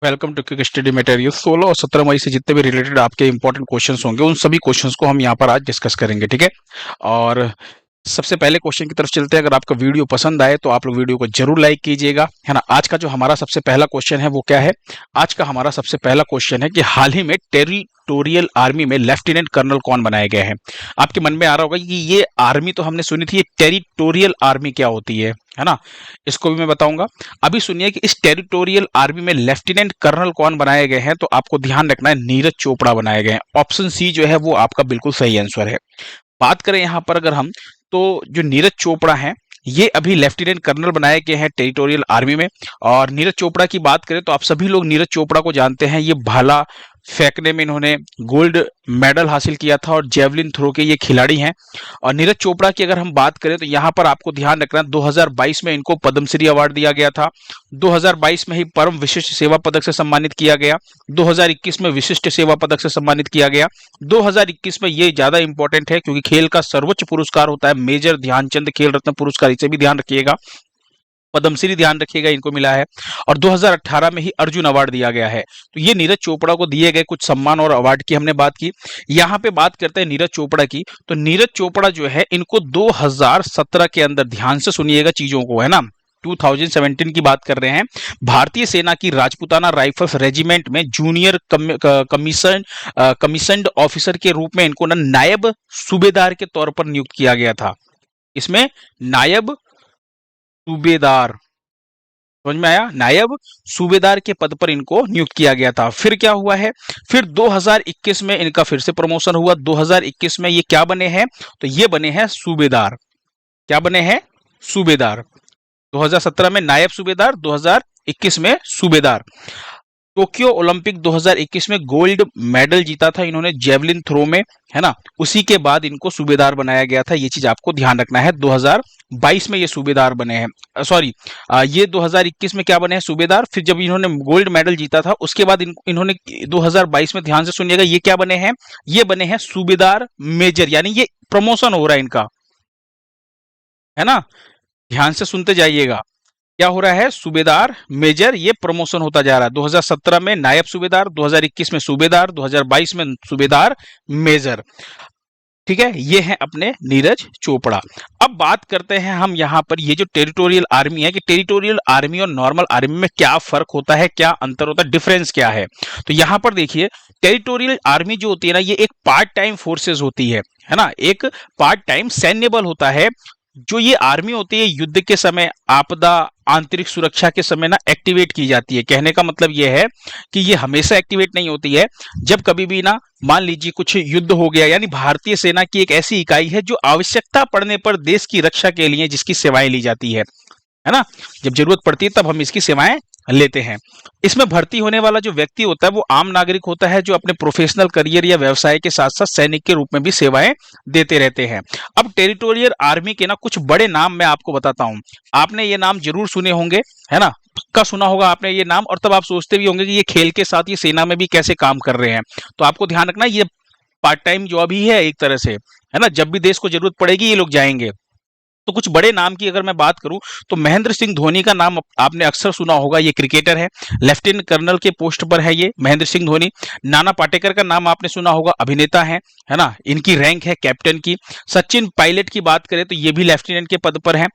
Welcome to quick study material. 16 और 17 मई से जितने भी रिलेटेड आपके इंपॉर्टेंट क्वेश्चंस होंगे उन सभी क्वेश्चंस को हम यहाँ पर आज डिस्कस करेंगे, ठीक है। और सबसे पहले क्वेश्चन की तरफ चलते हैं। अगर आपका वीडियो पसंद आए तो आप लोग वीडियो को जरूर लाइक कीजिएगा, है ना। आज का जो हमारा सबसे पहला क्वेश्चन है वो क्या है? आज का हमारा सबसे पहला क्वेश्चन है कि हाल ही में टेरिटोरियल आर्मी में लेफ्टिनेंट कर्नल कौन बनाए गए हैं। आपके मन में आ रहा होगा कि ये आर्मी तो हमने सुनी थी, ये टेरिटोरियल आर्मी क्या होती है ना। इसको भी मैं बताऊंगा। अभी सुनिए कि इस टेरिटोरियल आर्मी में लेफ्टिनेंट कर्नल कौन बनाए गए हैं। तो आपको ध्यान रखना है, नीरज चोपड़ा बनाए गए हैं। ऑप्शन सी जो है वो आपका बिल्कुल सही आंसर है। बात करें यहां पर अगर हम, तो जो नीरज चोपड़ा हैं ये अभी लेफ्टिनेंट कर्नल बनाए गए हैं टेरिटोरियल आर्मी में। और नीरज चोपड़ा की बात करें तो आप सभी लोग नीरज चोपड़ा को जानते हैं। ये भाला फेंकने में इन्होंने गोल्ड मेडल हासिल किया था और जेवलिन थ्रो के ये खिलाड़ी हैं। और नीरज चोपड़ा की अगर हम बात करें तो यहाँ पर आपको ध्यान रखना, 2022 में इनको पद्मश्री अवार्ड दिया गया था। 2022 में ही परम विशिष्ट सेवा पदक से सम्मानित किया गया। 2021 में विशिष्ट सेवा पदक से सम्मानित किया गया। 2021 में ये ज्यादा इंपॉर्टेंट है क्योंकि खेल का सर्वोच्च पुरस्कार होता है मेजर ध्यानचंद खेल रत्न पुरस्कार, इसे भी ध्यान रखिएगा। पद्मश्री ध्यान रखिएगा, इनको मिला है। और 2018 में ही अर्जुन अवार्ड दिया गया है। तो ये नीरज चोपड़ा को दिए गए कुछ सम्मान और अवार्ड की हमने बात की। यहाँ पे बात करते हैं नीरज चोपड़ा की। तो नीरज चोपड़ा जो है इनको 2017 के अंदर, ध्यान से सुनिएगा चीजों को, है ना, 2017 की बात कर रहे हैं, भारतीय सेना की राजपुताना राइफल्स रेजिमेंट में जूनियर कमीशन्ड ऑफिसर के रूप में इनको नायब सूबेदार के तौर पर नियुक्त किया गया था। इसमें नायब सूबेदार, समझ में आया, नायब सूबेदार के पद पर इनको नियुक्त किया गया था। फिर क्या हुआ है, फिर 2021 में इनका फिर से प्रमोशन हुआ। 2021 में ये क्या बने हैं, तो ये बने हैं सूबेदार। क्या बने हैं? सूबेदार। 2017 में नायब सूबेदार, 2021 में सूबेदार। टोक्यो ओलंपिक 2021 में गोल्ड मेडल जीता था इन्होंने जेवलिन थ्रो में, है ना। उसी के बाद इनको सूबेदार बनाया गया था। ये चीज आपको ध्यान रखना है। 2022 में ये सूबेदार बने हैं, सॉरी, ये 2021 में क्या बने हैं? सूबेदार। फिर जब इन्होंने गोल्ड मेडल जीता था उसके बाद इन्होंने 2022 में, ध्यान से सुनिएगा, ये क्या बने हैं? ये बने हैं सूबेदार मेजर, यानी ये प्रमोशन हो रहा है इनका, है ना। ध्यान से सुनते जाइएगा, क्या हो रहा है? सूबेदार मेजर, ये प्रमोशन होता जा रहा है। 2017 में नायब सूबेदार, 2021 में सूबेदार, 2022 में सूबेदार मेजर, ठीक है। ये है अपने नीरज चोपड़ा। अब बात करते हैं हम यहाँ पर, ये जो टेरिटोरियल आर्मी है, कि टेरिटोरियल आर्मी और नॉर्मल आर्मी में क्या फर्क होता है, क्या अंतर होता है, डिफरेंस क्या है। तो यहाँ पर देखिए, टेरिटोरियल आर्मी जो होती है ना, ये एक पार्ट टाइम फोर्सेस होती है ना, एक पार्ट टाइम सैन्य बल होता है। जो ये आर्मी होती है युद्ध के समय, आपदा, आंतरिक सुरक्षा के समय ना एक्टिवेट की जाती है। कहने का मतलब ये है कि ये हमेशा एक्टिवेट नहीं होती है। जब कभी भी ना, मान लीजिए कुछ युद्ध हो गया, यानी भारतीय सेना की एक ऐसी इकाई है जो आवश्यकता पड़ने पर देश की रक्षा के लिए जिसकी सेवाएं ली जाती है ना। जब जरूरत पड़ती है तब हम इसकी सेवाएं लेते हैं। इसमें भर्ती होने वाला जो व्यक्ति होता है वो आम नागरिक होता है, जो अपने प्रोफेशनल करियर या व्यवसाय के साथ साथ सैनिक के रूप में भी सेवाएं देते रहते हैं। अब टेरिटोरियल आर्मी के ना कुछ बड़े नाम मैं आपको बताता हूं। आपने ये नाम जरूर सुने होंगे, है ना, पक्का सुना होगा आपने ये नाम। और तब आप सोचते भी होंगे कि ये खेल के साथ ये सेना में भी कैसे काम कर रहे हैं। तो आपको ध्यान रखना, ये पार्ट टाइम जॉब ही है एक तरह से, है ना। जब भी देश को जरूरत पड़ेगी ये लोग जाएंगे। तो कुछ बड़े नाम की अगर मैं बात करूं तो महेंद्र सिंह धोनी का नाम आपने अक्सर सुना होगा। ये क्रिकेटर है, लेफ्टिनेंट कर्नल के पोस्ट पर है ये महेंद्र सिंह धोनी। नाना पाटेकर का नाम आपने सुना होगा, अभिनेता है ना, इनकी रैंक है कैप्टन की। सचिन पायलट की बात करें तो ये भी लेफ्टिनेंट के पद पर है।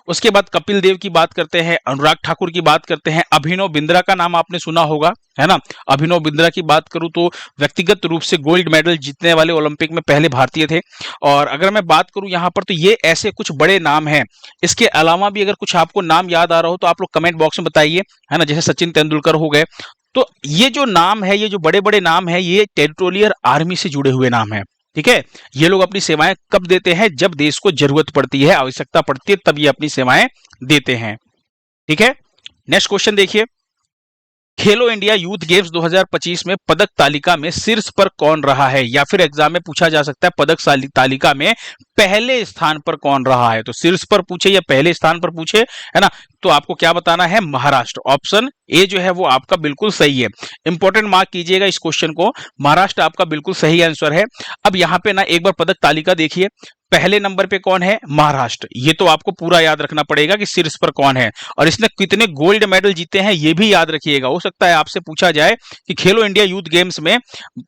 उसके बाद कपिल देव की बात करते हैं, अनुराग ठाकुर की बात करते हैं, अभिनव बिंद्रा का नाम आपने सुना होगा, है ना। अभिनव बिंद्रा की बात करूं तो व्यक्तिगत रूप से गोल्ड मेडल जीतने वाले ओलंपिक में पहले भारतीय थे। और अगर मैं बात करूं यहां पर, तो ये ऐसे कुछ बड़े नाम हैं। इसके अलावा भी अगर कुछ आपको नाम याद आ रहा हो तो आप लोग कमेंट बॉक्स में बताइए, है ना। जैसे सचिन तेंदुलकर हो गए। तो ये जो नाम है, ये जो बड़े बड़े नाम है, ये टेरिटोरियल आर्मी से जुड़े हुए नाम है, ठीक है। ये लोग अपनी सेवाएं कब देते हैं? जब देश को जरूरत पड़ती है, आवश्यकता पड़ती है, तब ये अपनी सेवाएं देते हैं, ठीक है। नेक्स्ट क्वेश्चन देखिए, खेलो इंडिया यूथ गेम्स 2025 में पदक तालिका में शीर्ष पर कौन रहा है? या फिर एग्जाम में पूछा जा सकता है पदक तालिका में पहले स्थान पर कौन रहा है। तो शीर्ष पर पूछे या पहले स्थान पर पूछे, है ना, तो आपको क्या बताना है, महाराष्ट्र। ऑप्शन ए जो है वो आपका बिल्कुल सही है। इंपॉर्टेंट मार्क कीजिएगा इस क्वेश्चन को, महाराष्ट्र आपका बिल्कुल सही आंसर है। अब यहां पे ना एक बार पदक तालिका देखिए, पहले नंबर पे कौन है, महाराष्ट्र। ये तो आपको पूरा याद रखना पड़ेगा कि शीर्ष पर कौन है, और इसने कितने गोल्ड मेडल जीते हैं ये भी याद रखिएगा। हो सकता है आपसे पूछा जाए कि खेलो इंडिया यूथ गेम्स में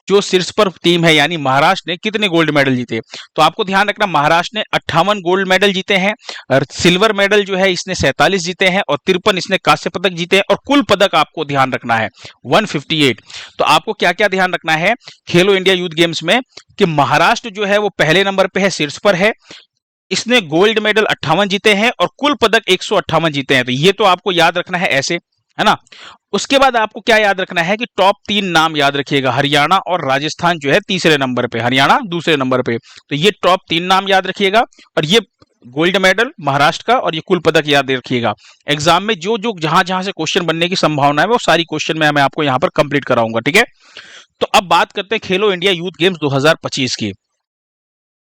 जो शीर्ष पर टीम है यानी महाराष्ट्र ने कितने गोल्ड मेडल जीते, तो आपको ध्यान रखना महाराष्ट्र ने 58 गोल्ड मेडल जीते हैं, और सिल्वर मेडल जो है इसने 47 जीते हैं, और 53 इसने कांस्य पदक जीते हैं, और कुल पदक आपको ध्यान रखना है 158। तो आपको क्या क्या ध्यान रखना है खेलो इंडिया यूथ गेम्स में, कि महाराष्ट्र जो है वो पहले नंबर पे है, शीर्ष पर है, इसने गोल्ड मेडल 58 जीते हैं और कुल पदक 158 जीते हैं। तो ये तो आपको याद रखना है ऐसे, है ना। उसके बाद आपको क्या याद रखना है कि टॉप 3 नाम याद रखिएगा, हरियाणा और राजस्थान जो है तीसरे नंबर पे, हरियाणा दूसरे नंबर पे। तो ये टॉप 3 नाम याद रखिएगा, और ये गोल्ड मेडल महाराष्ट्र का और ये कुल पदक याद रखिएगा। एग्जाम में जो जो जहां जहां से क्वेश्चन बनने की संभावना है वो सारी क्वेश्चन मैं आपको यहां पर कंप्लीट कराऊंगा, ठीक है। तो अब बात करते हैं खेलो इंडिया यूथ गेम्स 2025 की,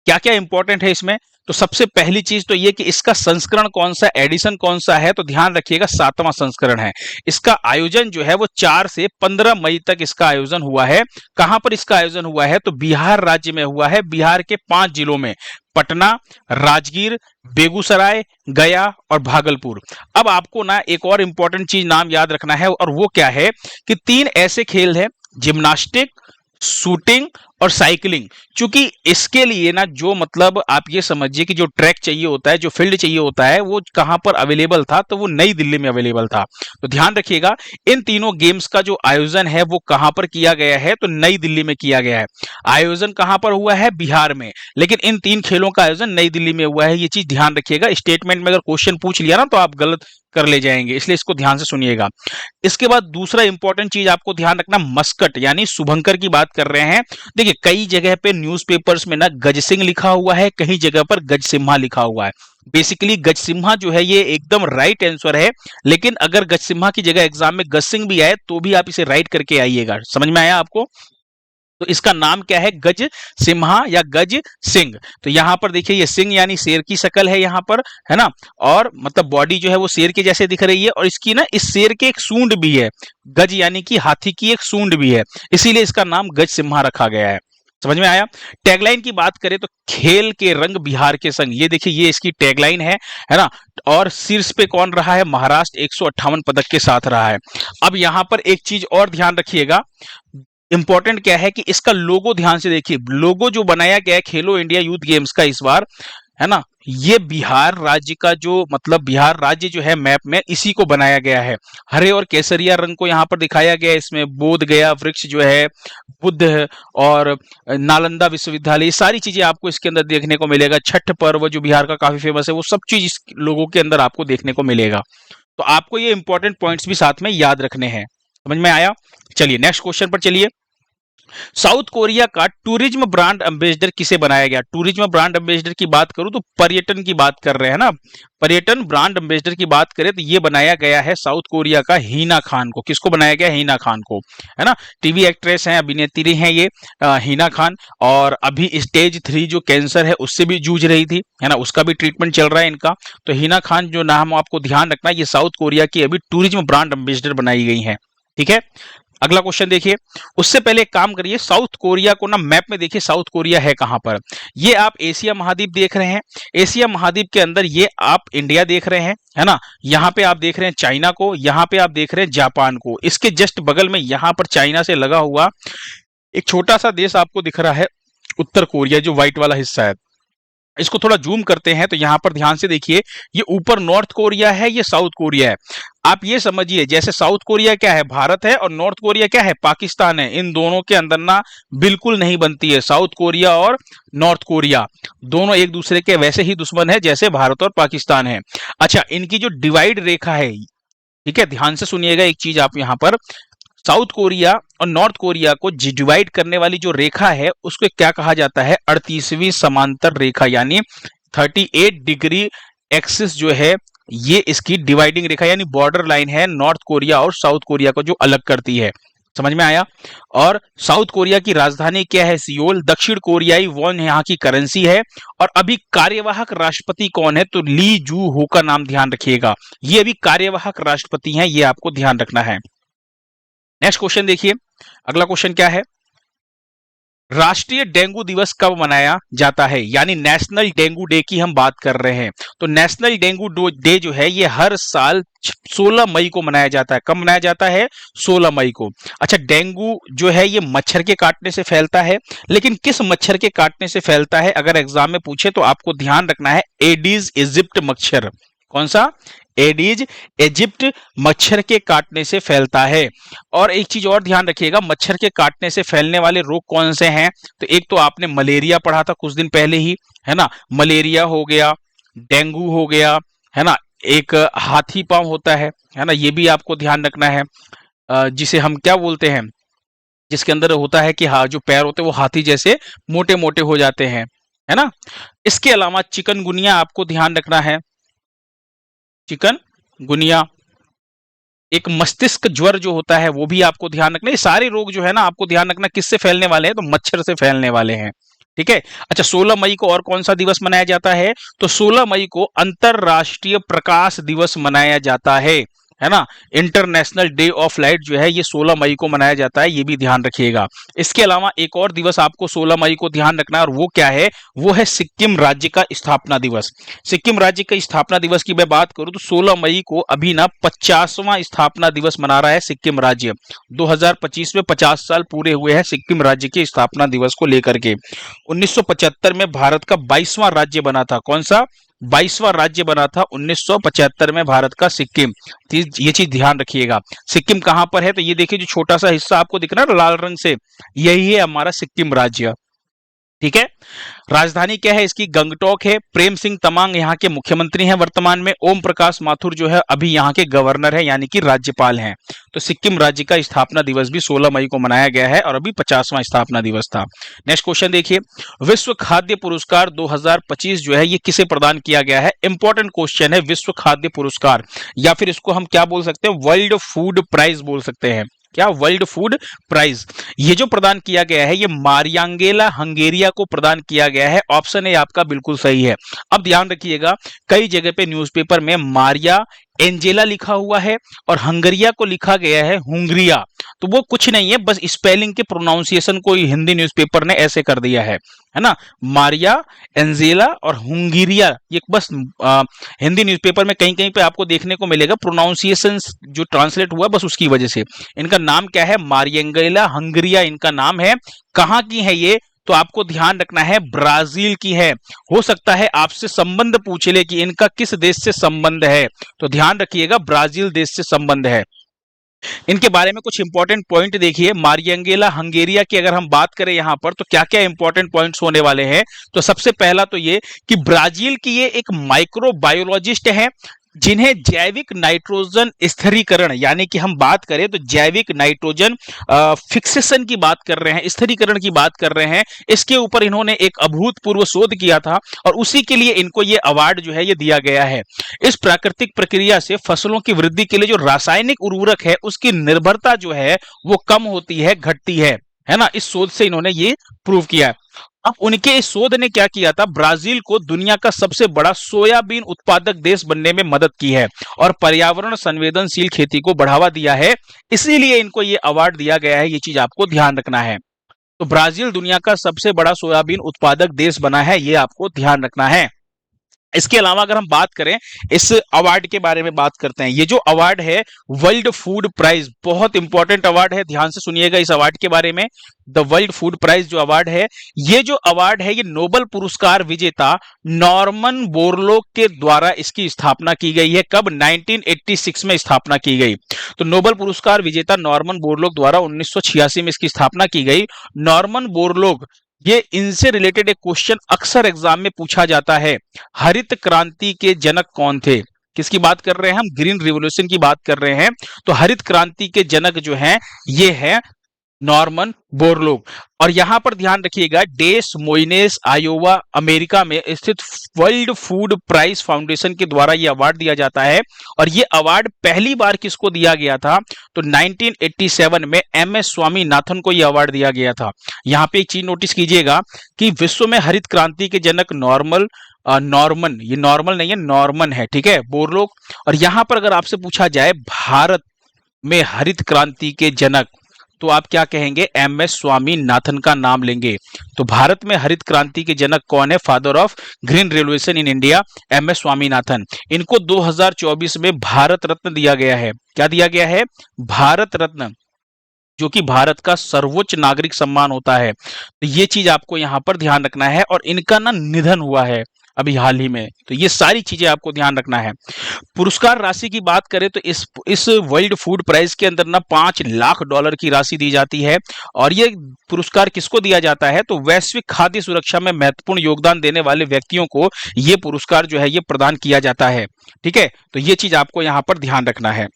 क्या क्या इंपॉर्टेंट है इसमें। तो सबसे पहली चीज तो ये कि इसका संस्करण कौन सा, एडिशन कौन सा है, तो ध्यान रखिएगा 7वां संस्करण है। इसका आयोजन जो है वो 4 से 15 मई तक इसका आयोजन हुआ है। कहां पर इसका आयोजन हुआ है, तो बिहार राज्य में हुआ है, बिहार के 5 जिलों में, पटना, राजगीर, बेगूसराय, गया और भागलपुर। अब आपको ना एक और इंपॉर्टेंट चीज नाम याद रखना है, और वो क्या है कि 3 ऐसे खेल है, जिम्नास्टिक, शूटिंग और साइकिलिंग। क्योंकि इसके लिए ना जो मतलब आप ये समझिए कि जो ट्रैक चाहिए होता है, जो फील्ड चाहिए होता है, वो कहां पर अवेलेबल था, तो वो नई दिल्ली में अवेलेबल था। तो ध्यान रखिएगा इन तीनों गेम्स का जो आयोजन है वो कहां पर किया गया है, तो नई दिल्ली में किया गया है। आयोजन कहां पर हुआ है, बिहार में, लेकिन इन 3 खेलों का आयोजन नई दिल्ली में हुआ है। ये चीज ध्यान रखिएगा, स्टेटमेंट में अगर क्वेश्चन पूछ लिया ना तो आप गलत कर ले जाएंगे, इसलिए इसको ध्यान से सुनिएगा। इसके बाद दूसरा इंपॉर्टेंट चीज आपको ध्यान रखना, मस्कट यानी शुभंकर की बात कर रहे हैं। देखिए कई जगह पे न्यूज़पेपर्स में ना गज सिंह लिखा हुआ है, कहीं जगह पर गज सिम्हा लिखा हुआ है। बेसिकली गज सिम्हा जो है ये एकदम राइट आंसर है, लेकिन अगर गज सिम्हा की जगह एग्जाम में गज सिंह भी आए तो भी आप इसे राइट करके आइएगा। समझ में आया आपको। तो इसका नाम क्या है, गज सिम्हा या गज सिंह। तो यहां पर देखिए ये सिंह यानी शेर की शक्ल है यहां पर, है ना, और मतलब बॉडी जो है वो शेर के जैसे दिख रही है, और इसकी ना इस शेर के एक सूंड भी है, गज यानी कि हाथी की एक सूंड भी है, इसीलिए इसका नाम गज सिम्हा रखा गया है। समझ में आया। टैगलाइन की बात करें तो खेल के रंग बिहार के संग, ये देखिए ये इसकी टैगलाइन है ना। और शीर्ष पे कौन रहा है, महाराष्ट्र 158 पदक के साथ रहा है। अब यहां पर एक चीज और ध्यान रखिएगा, इंपॉर्टेंट क्या है कि इसका लोगो ध्यान से देखिए, लोगो जो बनाया गया है खेलो इंडिया यूथ गेम्स का इस बार, है ना, ये बिहार राज्य का जो मतलब बिहार राज्य जो है मैप में इसी को बनाया गया है। हरे और केसरिया रंग को यहाँ पर दिखाया गया है, इसमें बोध गया वृक्ष जो है, बुद्ध और नालंदा विश्वविद्यालय, ये सारी चीजें आपको इसके अंदर देखने को मिलेगा। छठ पर्व जो बिहार का काफी फेमस है, वो सब चीज इस लोगों के अंदर आपको देखने को मिलेगा। तो आपको ये इंपॉर्टेंट पॉइंट्स भी साथ में याद रखने हैं। समझ में आया। चलिए नेक्स्ट क्वेश्चन पर चलिए। साउथ कोरिया का टूरिज्म ब्रांड एम्बेसडर किसे बनाया गया। टूरिज्म ब्रांड एम्बेसडर की बात करूं तो पर्यटन की बात कर रहे हैं ना, पर्यटन ब्रांड एम्बेसडर की बात करें तो ये बनाया गया है साउथ कोरिया का हीना खान को। किसको बनाया गया, हीना खान को, है ना। टीवी एक्ट्रेस हैं, अभिनेत्री हैं ये हीना खान, और अभी स्टेज 3 जो कैंसर है उससे भी जूझ रही थी, है ना, उसका भी ट्रीटमेंट चल रहा है इनका। तो हीना खान जो नाम आपको ध्यान रखना, ये साउथ कोरिया की अभी टूरिज्म ब्रांड एम्बेसडर बनाई गई है, ठीक है। अगला क्वेश्चन देखिए। उससे पहले एक काम करिए, साउथ कोरिया को ना मैप में देखिए, साउथ कोरिया है कहां पर। ये आप एशिया महाद्वीप देख रहे हैं, एशिया महाद्वीप के अंदर ये आप इंडिया देख रहे हैं, है ना। यहाँ पे आप देख रहे हैं चाइना को, यहाँ पे आप देख रहे हैं जापान को, इसके जस्ट बगल में यहाँ पर चाइना से लगा हुआ एक छोटा सा देश आपको दिख रहा है, उत्तर कोरिया, जो व्हाइट वाला हिस्सा है। इसको थोड़ा जूम करते हैं तो यहां पर ध्यान से देखिए, ये ऊपर नॉर्थ कोरिया है, ये साउथ कोरिया है। आप ये समझिए जैसे साउथ कोरिया क्या है, भारत है, और नॉर्थ कोरिया क्या है, पाकिस्तान है। इन दोनों के अंदर ना बिल्कुल नहीं बनती है, साउथ कोरिया और नॉर्थ कोरिया दोनों एक दूसरे के वैसे ही दुश्मन है जैसे भारत और पाकिस्तान है। अच्छा, इनकी जो डिवाइड रेखा है, ठीक है, ध्यान से सुनिएगा एक चीज, आप यहां पर साउथ कोरिया और नॉर्थ कोरिया को डिवाइड करने वाली जो रेखा है उसको क्या कहा जाता है, 38वीं समांतर रेखा, यानी 38 डिग्री एक्सिस जो है, ये इसकी डिवाइडिंग रेखा यानी बॉर्डर लाइन है, नॉर्थ कोरिया और साउथ कोरिया को जो अलग करती है। समझ में आया। और साउथ कोरिया की राजधानी क्या है? सियोल। दक्षिण कोरियाई वॉन यहाँ की करेंसी है। और अभी कार्यवाहक राष्ट्रपति कौन है? तो ली जू हो का नाम ध्यान रखिएगा, ये अभी कार्यवाहक राष्ट्रपति हैं, ये आपको ध्यान रखना है। नेक्स्ट क्वेश्चन देखिए, अगला क्वेश्चन क्या है? राष्ट्रीय डेंगू दिवस कब मनाया जाता है? यानी नेशनल डेंगू डे की हम बात कर रहे हैं। तो नेशनल डेंगू डे जो है ये हर साल 16 मई को मनाया जाता है। कब मनाया जाता है? 16 मई को। अच्छा, डेंगू जो है ये मच्छर के काटने से फैलता है, लेकिन किस मच्छर के काटने से फैलता है? अगर एग्जाम में पूछे तो आपको ध्यान रखना है एडीज इजिप्ट मच्छर। कौन सा? एडीज इजिप्ट मच्छर के काटने से फैलता है। और एक चीज और ध्यान रखिएगा, मच्छर के काटने से फैलने वाले रोग कौन से हैं? तो एक तो आपने मलेरिया पढ़ा था कुछ दिन पहले ही, है ना, मलेरिया हो गया, डेंगू हो गया, है ना, एक हाथी पांव होता है ना, ये भी आपको ध्यान रखना है, जिसे हम क्या बोलते हैं, जिसके अंदर होता है कि हाँ जो पैर होते हैं वो हाथी जैसे मोटे मोटे हो जाते हैं, है ना। इसके अलावा चिकनगुनिया आपको ध्यान रखना है, चिकनगुनिया। एक मस्तिष्क ज्वर जो होता है वो भी आपको ध्यान रखना है। ये सारे रोग जो है ना आपको ध्यान रखना किससे फैलने वाले हैं? तो मच्छर से फैलने वाले हैं, ठीक है। अच्छा, 16 मई को और कौन सा दिवस मनाया जाता है? तो 16 मई को अंतरराष्ट्रीय प्रकाश दिवस मनाया जाता है ना। इंटरनेशनल डे ऑफ लाइट जो है ये 16 मई को मनाया जाता है, ये भी ध्यान रखिएगा। इसके अलावा एक और दिवस आपको 16 मई को ध्यान रखना है, और वो क्या है? वो है सिक्किम राज्य का स्थापना दिवस। सिक्किम राज्य का स्थापना दिवस की मैं बात करूं तो 16 मई को अभी ना 50वां स्थापना दिवस मना रहा है सिक्किम राज्य। 2025 में 50 साल पूरे हुए हैं सिक्किम राज्य के स्थापना दिवस को लेकर के। 1975 में भारत का 22वां राज्य बना था। कौन सा? 22वां राज्य बना था 1975 में भारत का सिक्किम। ये चीज ध्यान रखिएगा। सिक्किम कहां पर है? तो ये देखिए जो छोटा सा हिस्सा आपको दिख रहा है लाल रंग से, यही है हमारा सिक्किम राज्य, ठीक है। राजधानी क्या है इसकी? गंगटोक है। प्रेम सिंह तमांग यहाँ के मुख्यमंत्री हैं वर्तमान में। ओम प्रकाश माथुर जो है अभी यहाँ के गवर्नर है, यानी कि राज्यपाल हैं। तो सिक्किम राज्य का स्थापना दिवस भी 16 मई को मनाया गया है, और अभी 50वां स्थापना दिवस था। नेक्स्ट क्वेश्चन देखिए, विश्व खाद्य पुरस्कार 2025 जो है ये किसे प्रदान किया गया है? इंपॉर्टेंट क्वेश्चन है, विश्व खाद्य पुरस्कार, या फिर इसको हम क्या बोल सकते हैं? वर्ल्ड फूड प्राइज बोल सकते हैं। क्या? World food prize. ये जो प्रदान किया गया है ये मारियांगेला हंगेरिया को प्रदान किया गया है। ऑप्शन ए आपका बिल्कुल सही है। अब ध्यान रखिएगा, कई जगह पे न्यूज़पेपर में मारिया एंजेला लिखा हुआ है और हंगरिया को लिखा गया है हुंगरिया। तो वो कुछ नहीं है, बस स्पेलिंग के प्रोनाउंसिएशन को हिंदी न्यूज़पेपर ने ऐसे कर दिया है ना। मारिया एंजेला और हुंगरिया, ये बस हिंदी न्यूज़पेपर में कहीं कहीं पे आपको देखने को मिलेगा प्रोनाउंसिएशन जो ट्रांसलेट हुआ बस उसकी वजह से। इनका नाम क्या है? मारियंगेला हंगरिया इनका नाम है। कहाँ की है ये? तो आपको ध्यान रखना है ब्राजील की है। हो सकता है आपसे संबंध पूछ ले कि इनका किस देश से संबंध है, तो ध्यान रखिएगा ब्राजील देश से संबंध है। इनके बारे में कुछ इंपॉर्टेंट पॉइंट देखिए। मारियंगेला हंगेरिया की अगर हम बात करें यहां पर तो क्या क्या इंपॉर्टेंट पॉइंट्स होने वाले हैं? तो सबसे पहला तो ये कि ब्राजील की ये एक माइक्रोबायोलॉजिस्ट है जिन्हें जैविक नाइट्रोजन स्थिरीकरण, यानी कि हम बात करें तो जैविक नाइट्रोजन फिक्सेशन की बात कर रहे हैं, स्थिरीकरण की बात कर रहे हैं, इसके ऊपर इन्होंने एक अभूतपूर्व शोध किया था और उसी के लिए इनको ये अवार्ड जो है ये दिया गया है। इस प्राकृतिक प्रक्रिया से फसलों की वृद्धि के लिए जो रासायनिक उर्वरक है उसकी निर्भरता जो है वो कम होती है, घटती है ना। इस शोध से इन्होंने ये प्रूव किया है। अब उनके इस शोध ने क्या किया था? ब्राजील को दुनिया का सबसे बड़ा सोयाबीन उत्पादक देश बनने में मदद की है और पर्यावरण संवेदनशील खेती को बढ़ावा दिया है, इसीलिए इनको ये अवार्ड दिया गया है। ये चीज आपको ध्यान रखना है। तो ब्राजील दुनिया का सबसे बड़ा सोयाबीन उत्पादक देश बना है, ये आपको ध्यान रखना है। इसके अलावा अगर हम बात करें इस अवार्ड के बारे में बात करते हैं, ये जो अवार्ड है वर्ल्ड फूड प्राइज, बहुत इंपॉर्टेंट अवार्ड है, ध्यान से सुनिएगा इस अवार्ड के बारे में। द वर्ल्ड फूड प्राइज जो अवार्ड है, ये जो अवार्ड है ये नोबेल पुरस्कार विजेता नॉर्मन बोरलॉग के द्वारा इसकी स्थापना की गई है। कब? 1986 में स्थापना की गई। तो नोबेल पुरस्कार विजेता नॉर्मन बोरलॉग द्वारा 1986 में इसकी स्थापना की गई। नॉर्मन बोरलॉग, ये इनसे रिलेटेड एक क्वेश्चन अक्सर एग्जाम में पूछा जाता है, हरित क्रांति के जनक कौन थे? किसकी बात कर रहे हैं हम? ग्रीन रिवॉल्यूशन की बात कर रहे हैं। तो हरित क्रांति के जनक जो हैं ये है नॉर्मन बोरलॉग। और यहां पर ध्यान रखिएगा, डेस मोइनेस आयोवा अमेरिका में स्थित वर्ल्ड फूड प्राइज फाउंडेशन के द्वारा यह अवार्ड दिया जाता है। और यह अवार्ड पहली बार किसको दिया गया था? तो 1987 में MS स्वामीनाथन को यह अवार्ड दिया गया था। यहां पे एक चीज नोटिस कीजिएगा कि विश्व में हरित क्रांति के जनक नॉर्मन, ये नॉर्मल नहीं है, नॉर्मन है, ठीक है, बोरलॉग। और यहां पर अगर आपसे पूछा जाए भारत में हरित क्रांति के जनक, तो आप क्या कहेंगे? MS स्वामीनाथन का नाम लेंगे। तो भारत में हरित क्रांति के जनक कौन है? Father of green revolution in India, MS Swaminathan. इनको 2024 में भारत रत्न दिया गया है। क्या दिया गया है? भारत रत्न, जो कि भारत का सर्वोच्च नागरिक सम्मान होता है। तो ये चीज आपको यहां पर ध्यान रखना है। और इनका ना निधन हुआ है अभी हाल ही में, तो ये सारी चीजें आपको ध्यान रखना है। पुरस्कार राशि की बात करें तो इस वर्ल्ड फूड प्राइज के अंदर ना $5 लाख की राशि दी जाती है। और ये पुरस्कार किसको दिया जाता है? तो वैश्विक खाद्य सुरक्षा में महत्वपूर्ण योगदान देने वाले व्यक्तियों को ये पुरस्कार जो है ये प्रदान किया जाता है। ठीक है, तो ये चीज आपको यहां पर ध्यान रखना है।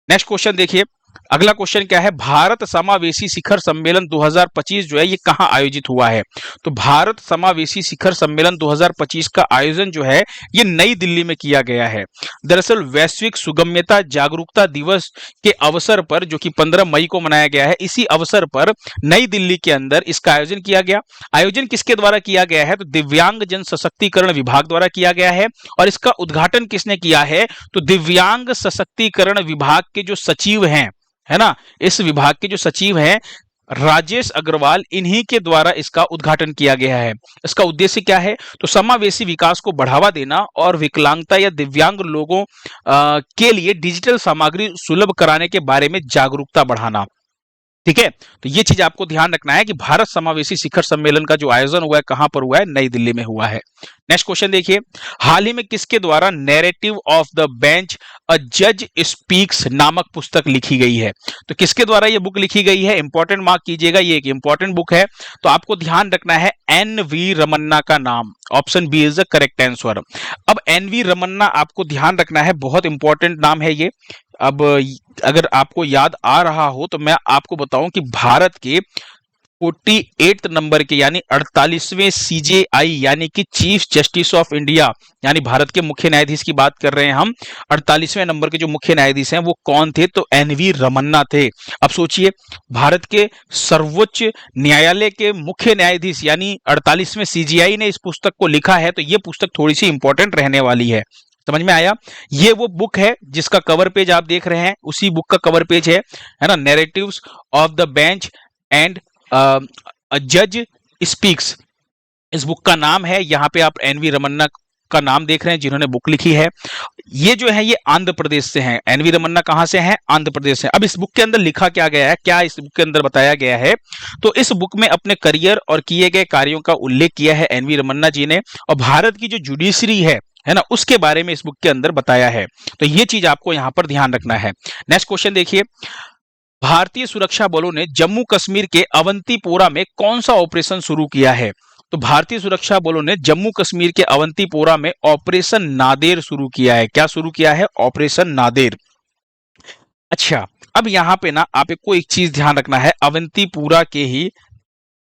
नेक्स्ट क्वेश्चन देखिए, अगला क्वेश्चन क्या है? भारत समावेशी शिखर सम्मेलन 2025 जो है ये कहां आयोजित हुआ है? तो भारत समावेशी शिखर सम्मेलन 2025 का आयोजन जो है ये नई दिल्ली में किया गया है। दरअसल वैश्विक सुगम्यता जागरूकता दिवस के अवसर पर, जो कि 15 मई को मनाया गया है, इसी अवसर पर नई दिल्ली के अंदर इसका आयोजन किया गया। आयोजन किसके द्वारा किया गया है? तो दिव्यांग जन सशक्तिकरण विभाग द्वारा किया गया है। और इसका उद्घाटन किसने किया है? तो दिव्यांग सशक्तिकरण विभाग के जो सचिव हैं, है ना, इस विभाग के जो सचिव हैं राजेश अग्रवाल, इन्हीं के द्वारा इसका उद्घाटन किया गया है। इसका उद्देश्य क्या है? तो समावेशी विकास को बढ़ावा देना और विकलांगता या दिव्यांग लोगों के लिए डिजिटल सामग्री सुलभ कराने के बारे में जागरूकता बढ़ाना। ठीक है, तो ये चीज आपको ध्यान रखना है कि भारत समावेशी शिखर सम्मेलन का जो आयोजन हुआ है कहां पर हुआ है? नई दिल्ली में हुआ है। नेक्स्ट क्वेश्चन देखिए, हाल ही में किसके द्वारा नैरेटिव ऑफ द बेंच अ जज स्पीक्स नामक पुस्तक लिखी गई है? तो किसके द्वारा ये बुक लिखी गई है? इंपॉर्टेंट मार्क कीजिएगा, ये एक इंपॉर्टेंट बुक है। तो आपको ध्यान रखना है NV रमन्ना का नाम। Option B is the correct answer. अब NV रमन्ना आपको ध्यान रखना है, बहुत इंपॉर्टेंट नाम है ये। अब अगर आपको याद आ रहा हो तो मैं आपको बताऊं कि भारत के 48 नंबर के यानी 48वें CJI यानी कि चीफ जस्टिस ऑफ इंडिया, यानी भारत के मुख्य न्यायाधीश की बात कर रहे हैं हम। 48वें नंबर के जो मुख्य न्यायाधीश हैं वो कौन थे? तो NV रमन्ना थे। अब सोचिए, भारत के सर्वोच्च न्यायालय के मुख्य न्यायाधीश यानी 48वें CJI ने इस पुस्तक को लिखा है, तो ये पुस्तक थोड़ी सी इंपॉर्टेंट रहने वाली है। समझ में आया? ये वो बुक है जिसका कवर पेज आप देख रहे हैं, उसी बुक का कवर पेज है ना, narratives of the bench and जज स्पीक्स, इस बुक का नाम है। यहाँ पे आप NV रमन्ना का नाम देख रहे हैं जिन्होंने बुक लिखी है। ये जो है ये आंध्र प्रदेश से हैं। NV रमन्ना कहां से हैं? आंध्र प्रदेश से। अब इस बुक के अंदर लिखा क्या गया है, क्या इस बुक के अंदर बताया गया है? तो इस बुक में अपने करियर और किए गए कार्यों का उल्लेख किया है NV रमन्ना जी ने, और भारत की जो जुडिशरी है ना, उसके बारे में इस बुक के अंदर बताया है। तो ये चीज आपको यहां पर ध्यान रखना है। नेक्स्ट क्वेश्चन देखिए, भारतीय सुरक्षा बलों ने जम्मू कश्मीर के अवंतीपोरा में कौन सा ऑपरेशन शुरू किया है? तो भारतीय सुरक्षा बलों ने जम्मू कश्मीर के अवंतीपोरा में ऑपरेशन नादेर शुरू किया है। क्या शुरू किया है? ऑपरेशन नादेर। अच्छा, अब यहां पे ना आपको एक चीज ध्यान रखना है, अवंतीपुरा के ही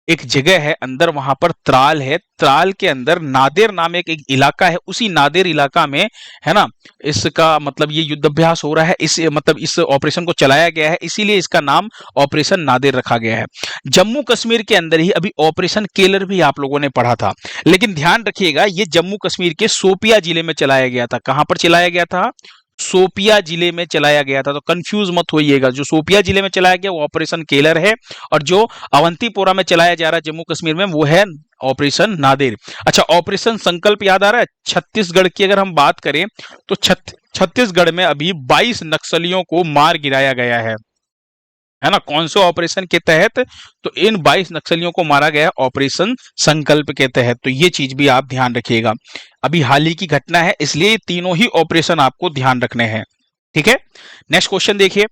एक जगह है अंदर, वहां पर त्राल है। त्राल के अंदर नादेर नाम एक इलाका है, उसी नादेर इलाका में, है ना, इसका मतलब ये युद्धाभ्यास हो रहा है, इस मतलब इस ऑपरेशन को चलाया गया है, इसीलिए इसका नाम ऑपरेशन नादेर रखा गया है। जम्मू कश्मीर के अंदर ही अभी ऑपरेशन केलर भी आप लोगों ने पढ़ा था, लेकिन ध्यान रखिएगा ये जम्मू कश्मीर के शोपिया जिले में चलाया गया था। कहां पर चलाया गया था? शोपिया जिले में चलाया गया था। तो कंफ्यूज मत होइएगा, जो शोपिया जिले में चलाया गया वो ऑपरेशन केलर है, और जो अवंतीपोरा में चलाया जा रहा है जम्मू कश्मीर में वो है ऑपरेशन नादेर। अच्छा, ऑपरेशन संकल्प याद आ रहा है? छत्तीसगढ़ की अगर हम बात करें तो छत्तीसगढ़ में अभी 22 नक्सलियों को मार गिराया गया है ना, कौन से ऑपरेशन के तहत? तो इन 22 नक्सलियों को मारा गया ऑपरेशन संकल्प के तहत। तो ये चीज भी आप ध्यान रखिएगा, अभी हाल ही की घटना है, इसलिए तीनों ही ऑपरेशन आपको ध्यान रखने हैं। ठीक है, नेक्स्ट क्वेश्चन देखिए,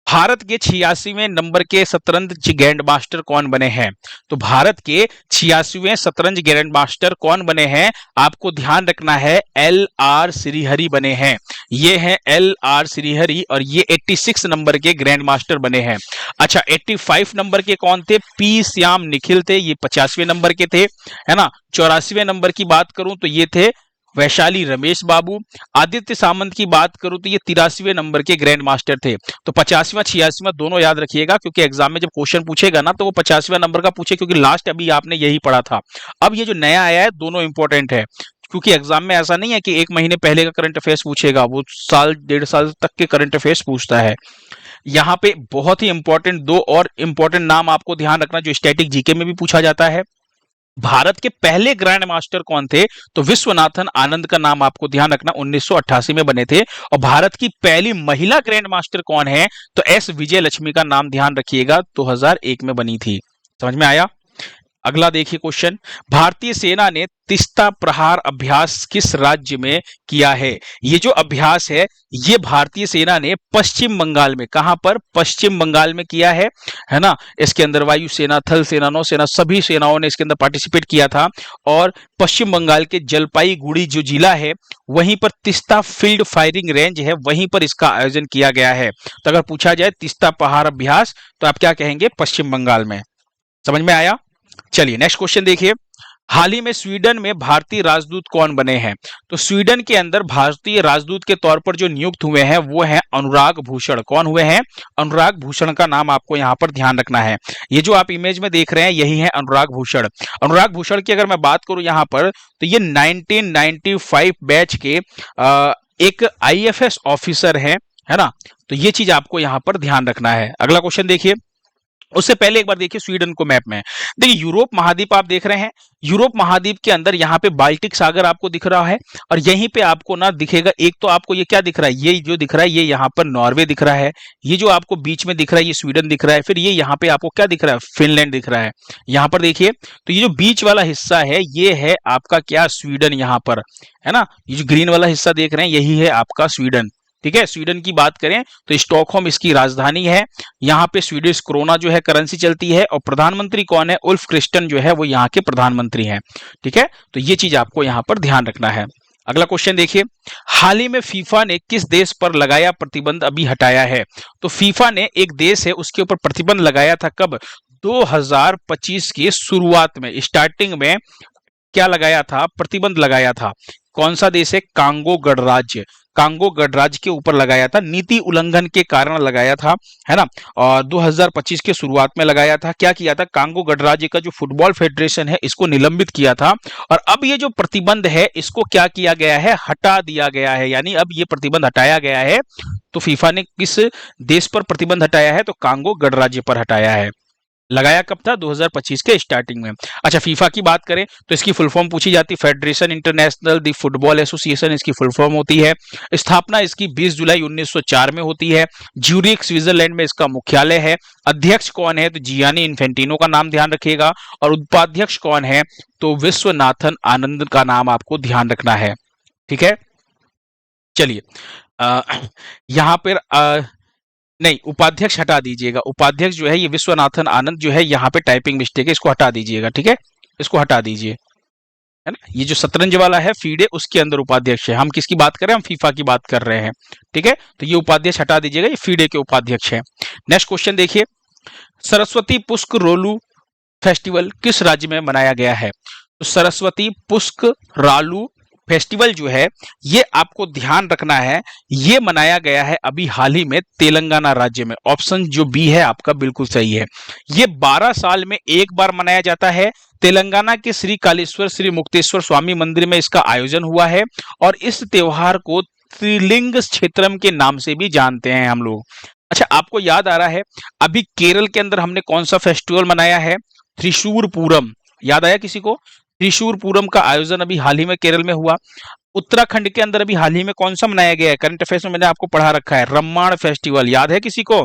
भारत के 86वें नंबर के शतरंज ग्रैंड मास्टर कौन बने हैं? तो भारत के 86वें शतरंज ग्रैंड मास्टर कौन बने हैं? आपको ध्यान रखना है, एल आर श्रीहरि बने हैं। ये हैं एल आर श्रीहरि और ये 86 नंबर के ग्रैंड मास्टर बने हैं। अच्छा, 85 नंबर के कौन थे? पी श्याम निखिल थे, ये 50वें नंबर के थे, है ना। 84वें नंबर की बात करूं तो ये थे वैशाली रमेश बाबू। आदित्य सामंत की बात करूं तो ये 83वें नंबर के ग्रैंड मास्टर थे। तो 50वां 86वां दोनों याद रखिएगा, क्योंकि एग्जाम में जब क्वेश्चन पूछेगा ना तो वो 50वें नंबर का पूछे, क्योंकि लास्ट अभी आपने यही पढ़ा था। अब ये जो नया आया है दोनों इंपॉर्टेंट है, क्योंकि एग्जाम में ऐसा नहीं है कि एक महीने पहले का करंट अफेयर्स पूछेगा, वो साल 1.5 साल तक के करंट अफेयर्स पूछता है। यहाँ पे बहुत ही इंपॉर्टेंट दो और इंपॉर्टेंट नाम आपको ध्यान रखना जो स्टैटिक जीके में भी पूछा जाता है। भारत के पहले ग्रैंड मास्टर कौन थे? तो विश्वनाथन आनंद का नाम आपको ध्यान रखना, 1988 में बने थे। और भारत की पहली महिला ग्रैंड मास्टर कौन है? तो एस विजय लक्ष्मी का नाम ध्यान रखिएगा, 2001 में बनी थी। समझ में आया? अगला देखिए क्वेश्चन, भारतीय सेना ने तीस्ता प्रहार अभ्यास किस राज्य में किया है? ये जो अभ्यास है ये भारतीय सेना ने पश्चिम बंगाल में, कहां पर? पश्चिम बंगाल में किया है ना। इसके अंदर वायुसेना, थल सेना, नौसेना सभी सेनाओं ने इसके अंदर पार्टिसिपेट किया था। और पश्चिम बंगाल के जलपाईगुड़ी जो जिला है वहीं पर तीस्ता फील्ड फायरिंग रेंज है, वहीं पर इसका आयोजन किया गया है। तो अगर पूछा जाए तीस्ता प्रहार अभ्यास तो आप क्या कहेंगे? पश्चिम बंगाल में। समझ में आया? चलिए नेक्स्ट क्वेश्चन देखिए, हाल ही में स्वीडन में भारतीय राजदूत कौन बने हैं? तो स्वीडन के अंदर भारतीय राजदूत के तौर पर जो नियुक्त हुए हैं वो हैं अनुराग भूषण। कौन हुए हैं? अनुराग भूषण का नाम आपको यहां पर ध्यान रखना है। ये जो आप इमेज में देख रहे हैं यही है अनुराग भूषण। अनुराग भूषण की अगर मैं बात करूं यहां पर तो ये 1995 बैच के एक आईएफएस ऑफिसर है ना। तो ये चीज आपको यहां पर ध्यान रखना है। अगला क्वेश्चन देखिए, उससे पहले एक बार देखिए स्वीडन को मैप में। देखिए यूरोप महाद्वीप आप देख रहे हैं, यूरोप महाद्वीप के अंदर यहाँ पे बाल्टिक सागर आपको दिख रहा है और यहीं पे आपको ना दिखेगा, एक तो आपको ये क्या दिख रहा है, ये जो दिख रहा है ये यहाँ पर नॉर्वे दिख रहा है, ये जो आपको बीच में दिख रहा है ये स्वीडन दिख रहा है, फिर ये यहाँ पे आपको क्या दिख रहा है? फिनलैंड दिख रहा है। यहाँ पर देखिए तो ये जो बीच वाला हिस्सा है ये है आपका क्या? स्वीडन, यहाँ पर है ना। ये जो ग्रीन वाला हिस्सा देख रहे हैं यही है आपका स्वीडन। ठीक है, स्वीडन की बात करें तो स्टॉकहोम इसकी राजधानी है। यहाँ पे स्वीडिश क्रोना जो है करेंसी चलती है और प्रधानमंत्री कौन है? उल्फ क्रिस्टन जो है वो यहाँ के प्रधानमंत्री हैं। ठीक है, तो ये चीज आपको यहाँ पर ध्यान रखना है। अगला क्वेश्चन देखिए, हाल ही में फीफा ने किस देश पर लगाया प्रतिबंध अभी हटाया है? तो फीफा ने एक देश है उसके ऊपर प्रतिबंध लगाया था, कब? 2025 की शुरुआत में, स्टार्टिंग में क्या लगाया था? प्रतिबंध लगाया था। कौन सा देश है? कांगो गणराज्य। कांगो गणराज्य के ऊपर लगाया था, नीति उल्लंघन के कारण लगाया था, है ना। और 2025 के शुरुआत में लगाया था। क्या किया था? कांगो गणराज्य का जो फुटबॉल फेडरेशन है इसको निलंबित किया था और अब ये जो प्रतिबंध है इसको क्या किया गया है? हटा दिया गया है, यानी अब ये प्रतिबंध हटाया गया है। तो फीफा ने किस देश पर प्रतिबंध हटाया है? तो कांगो गणराज्य पर हटाया है। लगाया कब था? 2025 के स्टार्टिंग में। अच्छा, फीफा की बात करें तो इसकी फुल फॉर्म पूछी जाती है federation international the football association, इसकी फुल फॉर्म होती है। स्थापना इसकी 20 जुलाई 1904 में होती है। ज्यूरिख स्विट्जरलैंड में इसका मुख्यालय है। अध्यक्ष कौन है? तो जियानी इन्फेंटिनो का नाम ध्यान रखिएगा। और उपाध्यक्ष कौन है? तो विश्वनाथन आनंद का नाम आपको ध्यान रखना है। ठीक है, चलिए यहाँ पर नहीं, उपाध्यक्ष हटा दीजिएगा। उपाध्यक्ष जो है ये विश्वनाथन आनंद जो है, यहाँ पे टाइपिंग मिस्टेक है, इसको हटा दीजिएगा। ठीक है, इसको हटा दीजिए, है ना। ये जो शतरंज वाला है फीडे उसके अंदर उपाध्यक्ष है। हम किसकी बात कर रहे हैं? हम फीफा की बात कर रहे हैं। ठीक है, तो ये उपाध्यक्ष हटा दीजिएगा, ये फीडे के उपाध्यक्ष है। नेक्स्ट क्वेश्चन देखिए, सरस्वती पुष्कर रालू फेस्टिवल किस राज्य में मनाया गया है? तो सरस्वती पुष्कर रालू फेस्टिवल जो है ये आपको ध्यान रखना है, ये मनाया गया है अभी हाल ही में तेलंगाना राज्य में। ऑप्शन जो बी है आपका बिल्कुल सही है। ये 12 साल में एक बार मनाया जाता है। तेलंगाना के श्री कालेश्वर श्री मुक्तेश्वर स्वामी मंदिर में इसका आयोजन हुआ है और इस त्योहार को त्रिलिंग क्षेत्रम के नाम से भी जानते हैं हम लोग। अच्छा, आपको याद आ रहा है अभी केरल के अंदर हमने कौन सा फेस्टिवल मनाया है? त्रिशूर पूरम। याद आया किसी को? त्रिशूर पूरम का आयोजन अभी हाल ही में केरल में हुआ। उत्तराखंड के अंदर अभी हाल ही में कौन सा मनाया गया है? करंट अफेयर्स में मैंने आपको पढ़ा रखा है, रम्माण फेस्टिवल। याद है किसी को?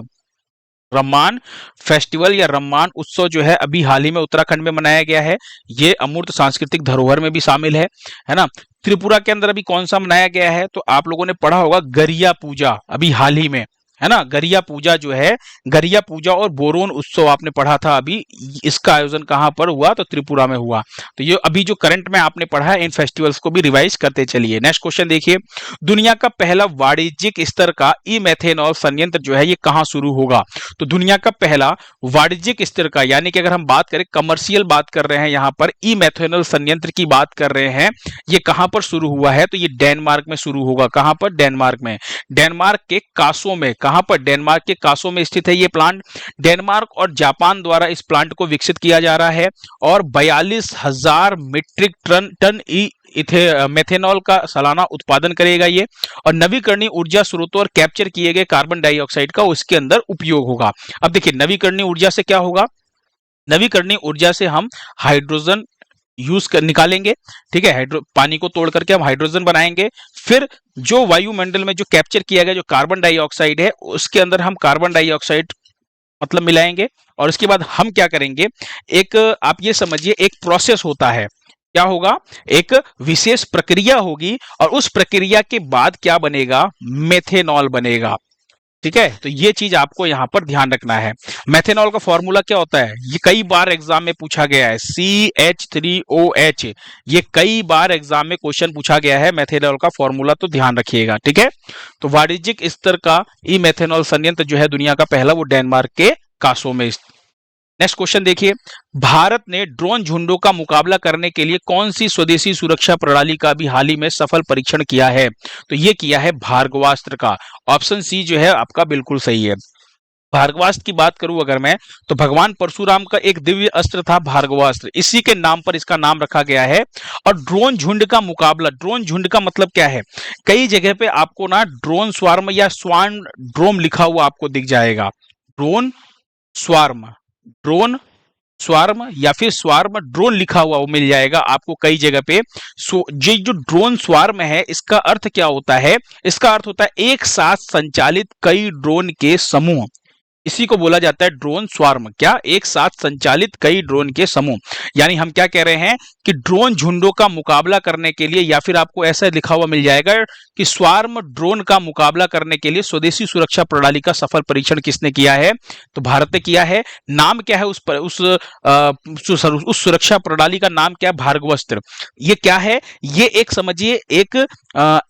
रम्माण फेस्टिवल या रम्माण उत्सव जो है अभी हाल ही में उत्तराखंड में मनाया गया है। ये अमूर्त सांस्कृतिक धरोहर में भी शामिल है ना। त्रिपुरा के अंदर अभी कौन सा मनाया गया है? तो आप लोगों ने पढ़ा होगा गरिया पूजा, अभी हाल ही में, है ना। गरिया पूजा जो है, गरिया पूजा और बोरोन उत्सव आपने पढ़ा था अभी, इसका आयोजन कहाँ पर हुआ, तो त्रिपुरा में हुआ। तो ये अभी जो करंट में आपने पढ़ा है, इन फेस्टिवल्स को भी रिवाइज करते चलिए। नेक्स्ट क्वेश्चन देखिए, दुनिया का पहला वाणिज्यिक स्तर का ई मेथेनॉल संयंत्र जो है ये कहाँ शुरू होगा। तो दुनिया का पहला वाणिज्यिक स्तर का, यानी कि अगर हम बात करें कमर्शियल बात कर रहे हैं, यहाँ पर ई मेथेनॉल संयंत्र की बात कर रहे हैं, ये कहां पर शुरू हुआ है, तो ये डेनमार्क में शुरू होगा। कहां पर, डेनमार्क में। डेनमार्क के कासो में, कहां पर, डेनमार्क के कासो में स्थित है ये प्लांट। डेनमार्क और जापान द्वारा इस प्लांट को विकसित किया जा रहा है और 42,000 मीट्रिक टन मेथेनॉल का सालाना उत्पादन करेगा ये, और नवीकरणीय ऊर्जा स्रोतों और कैप्चर किए गए कार्बन डाइऑक्साइड का उसके अंदर उपयोग होगा। अब देखिए नवीकरणीय ऊर्जा से क्या होगा, नवीकरणीय ऊर्जा से हम हाइड्रोजन यूज कर निकालेंगे, ठीक है, पानी को तोड़ करके हम हाइड्रोजन बनाएंगे, फिर जो वायुमंडल में जो कैप्चर किया गया जो कार्बन डाइऑक्साइड है उसके अंदर हम कार्बन डाइऑक्साइड मतलब मिलाएंगे, और उसके बाद हम क्या करेंगे, एक आप ये समझिए एक प्रोसेस होता है, क्या होगा, एक विशेष प्रक्रिया होगी, और उस प्रक्रिया के बाद क्या बनेगा, मेथेनॉल बनेगा। ठीक है, तो ये चीज आपको यहां पर ध्यान रखना है। मेथेनॉल का फॉर्मूला क्या होता है, ये कई बार एग्जाम में पूछा गया है, CH3OH, ये कई बार एग्जाम में क्वेश्चन पूछा गया है, मेथेनॉल का फॉर्मूला तो ध्यान रखिएगा। ठीक है, तो वाणिज्यिक स्तर का ई मेथेनॉल संयंत्र जो है दुनिया का पहला, वो डेनमार्क के कासो में। नेक्स्ट क्वेश्चन देखिए, भारत ने ड्रोन झुंडों का मुकाबला करने के लिए कौन सी स्वदेशी सुरक्षा प्रणाली का भी हाल ही में सफल परीक्षण किया है, तो ये किया है भार्गवास्त्र का। ऑप्शन सी जो है आपका बिल्कुल सही है। भार्गवास्त्र की बात करूं अगर मैं, तो भगवान परशुराम का एक दिव्य अस्त्र था भार्गवास्त्र, इसी के नाम पर इसका नाम रखा गया है। और ड्रोन झुंड का मुकाबला, ड्रोन झुंड का मतलब क्या है, कई जगह पे आपको ना ड्रोन स्वार्म या स्वान ड्रोम लिखा हुआ आपको दिख जाएगा, ड्रोन स्वार्म, ड्रोन स्वार्म या फिर स्वार्म ड्रोन लिखा हुआ वो मिल जाएगा आपको कई जगह पे। ये जो ड्रोन स्वार्म है इसका अर्थ क्या होता है, इसका अर्थ होता है एक साथ संचालित कई ड्रोन के समूह, इसी को बोला जाता है ड्रोन स्वार्म। क्या, एक साथ संचालित कई ड्रोन के समूह। यानी हम क्या कह रहे हैं कि ड्रोन झुंडों का मुकाबला करने के लिए, या फिर आपको ऐसा लिखा हुआ मिल जाएगा कि स्वार्म ड्रोन का मुकाबला करने के लिए स्वदेशी सुरक्षा प्रणाली का सफल परीक्षण किसने किया है, तो भारत ने किया है। नाम क्या है उस सुरक्षा प्रणाली का नाम क्या है, भार्गवास्त्र। ये क्या है, ये एक समझिए एक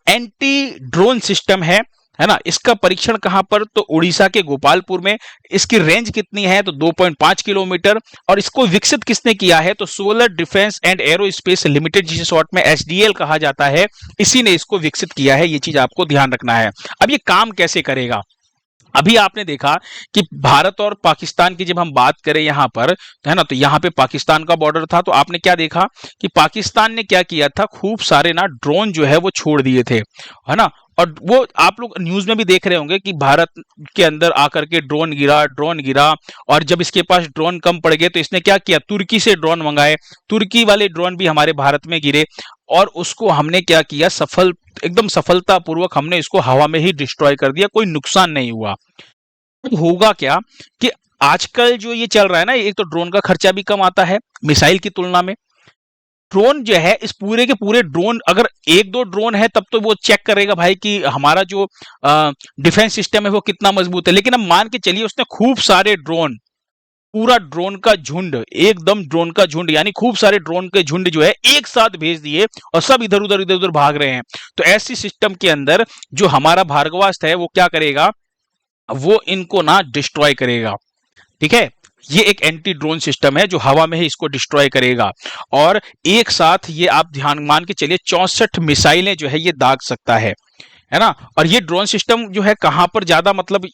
एंटी ड्रोन सिस्टम है ना। इसका परीक्षण कहां पर, तो उड़ीसा के गोपालपुर में। इसकी रेंज कितनी है, तो 2.5 किलोमीटर। और इसको विकसित किसने किया है, तो solar defence and aerospace limited, जिसे शॉर्ट में SDL कहा जाता है, इसी ने इसको विकसित किया है। ये चीज आपको ध्यान रखना है। अब ये काम कैसे करेगा, अभी आपने देखा कि भारत और पाकिस्तान की जब हम बात करें यहां पर, है ना, तो यहां पे पाकिस्तान का बॉर्डर था, तो आपने क्या देखा कि पाकिस्तान ने क्या किया था, खूब सारे ना ड्रोन जो है वो छोड़ दिए थे, है ना। और वो आप लोग न्यूज में भी देख रहे होंगे कि भारत के अंदर आकर के ड्रोन गिरा, और जब इसके पास ड्रोन कम पड़ गए तो इसने क्या किया, तुर्की से ड्रोन मंगाए, तुर्की वाले ड्रोन भी हमारे भारत में गिरे, और उसको हमने क्या किया, एकदम सफलतापूर्वक हमने इसको हवा में ही डिस्ट्रॉय कर दिया, कोई नुकसान नहीं हुआ। तो होगा क्या कि आजकल जो ये चल रहा है ना, एक तो ड्रोन का खर्चा भी कम आता है मिसाइल की तुलना में। ड्रोन जो है, इस पूरे के पूरे ड्रोन, अगर एक दो ड्रोन है तब तो वो चेक करेगा भाई कि हमारा जो डिफेंस सिस्टम है वो कितना मजबूत है। लेकिन अब मान के चलिए उसने खूब सारे ड्रोन, पूरा ड्रोन का झुंड, एकदम ड्रोन का झुंड, यानी खूब सारे ड्रोन के झुंड जो है एक साथ भेज दिए, और सब इधर उधर भाग रहे हैं। तो ऐसी सिस्टम के अंदर जो हमारा भार्गवास्त्र है वो क्या करेगा, वो इनको ना डिस्ट्रॉय करेगा। ठीक है, ये एक एंटी ड्रोन सिस्टम है जो हवा में ही इसको डिस्ट्रॉय करेगा, और एक साथ ये आप ध्यान मान के चलिए 64 मिसाइलें जो है ये दाग सकता है ना। और ये ड्रोन सिस्टम जो है कहां पर ज्यादा मतलब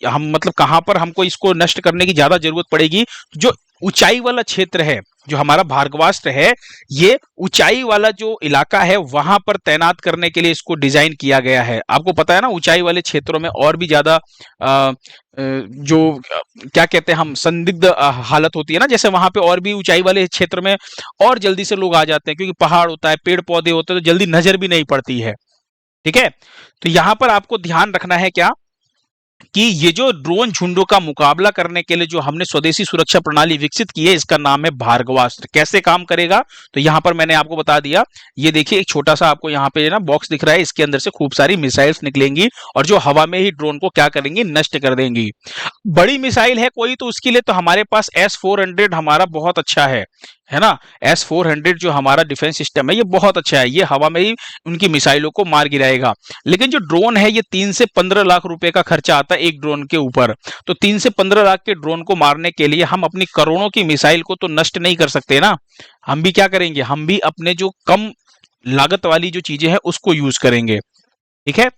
कहां पर हमको इसको नष्ट करने की ज्यादा जरूरत पड़ेगी, जो ऊंचाई वाला क्षेत्र है, जो हमारा भार्गवास्त्र है, ये ऊंचाई वाला जो इलाका है वहां पर तैनात करने के लिए इसको डिजाइन किया गया है। आपको पता है ना, ऊंचाई वाले क्षेत्रों में और भी ज्यादा जो क्या कहते हैं हम, संदिग्ध हालत होती है ना, जैसे वहां पे और भी ऊंचाई वाले क्षेत्र में और जल्दी से लोग आ जाते हैं, क्योंकि पहाड़ होता है, पेड़ पौधे होते हैं, तो जल्दी नजर भी नहीं पड़ती है। ठीक है, तो यहां पर आपको ध्यान रखना है क्या, कि ये जो ड्रोन झुंडों का मुकाबला करने के लिए जो हमने स्वदेशी सुरक्षा प्रणाली विकसित की है, इसका नाम है भार्गवास्त्र। कैसे काम करेगा, तो यहां पर मैंने आपको बता दिया। ये देखिए एक छोटा सा आपको यहाँ पे ना बॉक्स दिख रहा है, इसके अंदर से खूब सारी मिसाइल्स निकलेंगी और जो हवा में ही ड्रोन को क्या करेंगी, नष्ट कर देंगी। बड़ी मिसाइल है कोई तो उसके लिए तो हमारे पास S-400 हमारा बहुत अच्छा है ना। S-400 जो हमारा डिफेंस सिस्टम है ये बहुत अच्छा है, ये हवा में ही उनकी मिसाइलों को मार गिराएगा। लेकिन जो ड्रोन है ये 3 से 15 लाख रुपए का खर्चा आता है एक ड्रोन के ऊपर। तो 3 से 15 लाख के ड्रोन को मारने के लिए हम अपनी करोड़ों की मिसाइल को तो नष्ट नहीं कर सकते ना। हम भी क्या करेंगे, हम भी अपने जो कम लागत वाली जो चीजें हैं उसको यूज करेंगे। ठीक है,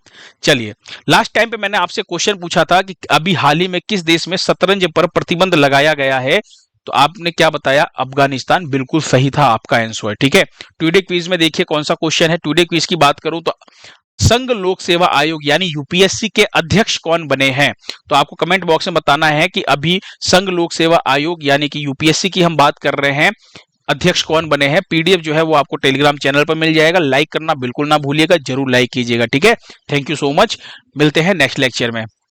चलिए लास्ट टाइम पे मैंने आपसे क्वेश्चन पूछा था कि अभी हाल ही में किस देश में शतरंज पर प्रतिबंध लगाया गया है, तो आपने क्या बताया, अफगानिस्तान। बिल्कुल सही था आपका आंसर। ठीक है, टुडे क्विज में देखिए कौन सा क्वेश्चन है। टुडे क्विज की बात करूं तो संघ लोक सेवा आयोग यानी यूपीएससी के अध्यक्ष कौन बने हैं, तो आपको कमेंट बॉक्स में बताना है कि अभी संघ लोक सेवा आयोग यानी कि यूपीएससी की हम बात कर रहे हैं, अध्यक्ष कौन बने हैं। पीडीएफ जो है वो आपको टेलीग्राम चैनल पर मिल जाएगा, लाइक करना बिल्कुल ना भूलिएगा, जरूर लाइक कीजिएगा। ठीक है, थैंक यू सो मच, मिलते हैं नेक्स्ट लेक्चर में।